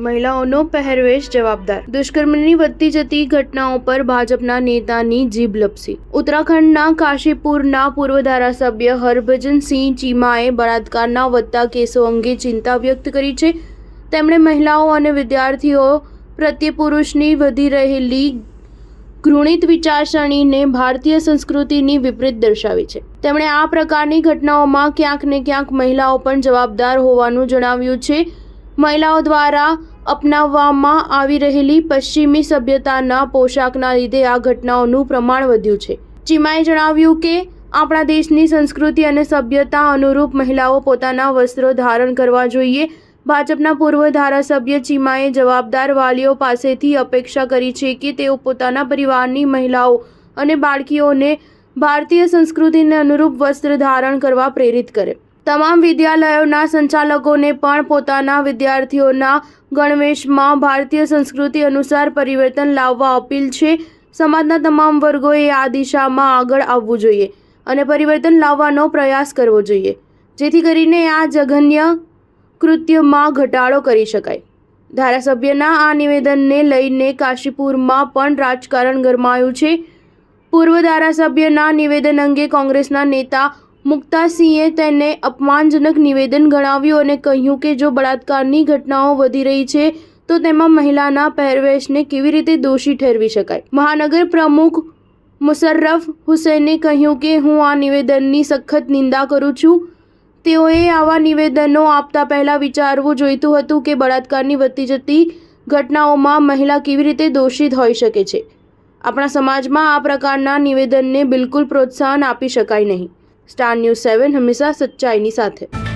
મહિલાઓનો પહેરવેશ જવાબદાર. દુષ્કર્મની વધતી જતી ઘટનાઓ પર ભાજપના નેતાની જીભ લપસી. ઉત્તરાખંડના કાશીપુરના પૂર્વ ધારાસભ્ય હરભજનસિંહ ચીમાએ બળાત્કારના વધતા કેસો અંગે ચિંતા વ્યક્ત કરી છે. તેમણે મહિલાઓ અને વિદ્યાર્થીઓ પ્રત્યે પુરુષની વધી રહેલી ઘૃણિત વિચારસરણીને ભારતીય સંસ્કૃતિની વિપરીત દર્શાવી છે. તેમણે આ પ્રકારની ઘટનાઓમાં ક્યાંક ને ક્યાંક મહિલાઓ પણ જવાબદાર હોવાનું જણાવ્યું છે. મહિલાઓ દ્વારા અપનાવવામાં આવી રહેલી પશ્ચિમી સભ્યતાના પોશાકના લીધે આ ઘટનાઓનું પ્રમાણ વધ્યું છે. ચીમાએ જણાવ્યું કે આપણા દેશની સંસ્કૃતિ અને સભ્યતા અનુરૂપ મહિલાઓ પોતાના વસ્ત્રો ધારણ કરવા જોઈએ. ભાજપના પૂર્વ ધારાસભ્ય ચીમાએ જવાબદાર વાલીઓ પાસેથી અપેક્ષા કરી છે કે તેઓ પોતાના પરિવારની મહિલાઓ અને બાળકીઓને ભારતીય સંસ્કૃતિને અનુરૂપ વસ્ત્ર ધારણ કરવા પ્રેરિત કરે. તમામ વિદ્યાલયોના સંચાલકોને પણ પોતાના વિદ્યાર્થીઓના ગણવેશમાં ભારતીય સંસ્કૃતિ અનુસાર પરિવર્તન લાવવા અપીલ છે. સમાજના તમામ વર્ગોએ આ દિશામાં આગળ આવવું જોઈએ અને પરિવર્તન લાવવાનો પ્રયાસ કરવો જોઈએ, જેથી કરીને આ જઘન્ય કૃત્યમાં ઘટાડો કરી શકાય. ધારાસભ્યના આ નિવેદનને લઈને કાશીપુરમાં પણ રાજકારણ ગરમાયું છે. પૂર્વ ધારાસભ્યના નિવેદન અંગે કોંગ્રેસના નેતા મુક્તાસિંહે તેને અપમાનજનક નિવેદન ગણાવ્યું અને કહ્યું કે જો બળાત્કારની ઘટનાઓ વધી રહી છે તો તેમાં મહિલાના પહેરવેશને કેવી રીતે દોષી ઠેરવી શકાય. મહાનગર પ્રમુખ મુશર્રફ હુસૈને કહ્યું કે હું આ નિવેદનની સખત નિંદા કરું છું. તેઓએ આવા નિવેદનો આપતા પહેલા વિચારવું જોઈતું હતું કે બળાત્કારની વધતી જતી ઘટનાઓમાં મહિલા કેવી રીતે દોષિત હોઈ શકે છે. આપણા સમાજમાં આ પ્રકારના નિવેદનને બિલકુલ પ્રોત્સાહન આપી શકાય નહીં. સ્ટાર ન્યૂઝ 7 હંમેશા સચ્ચાઈની સાથે.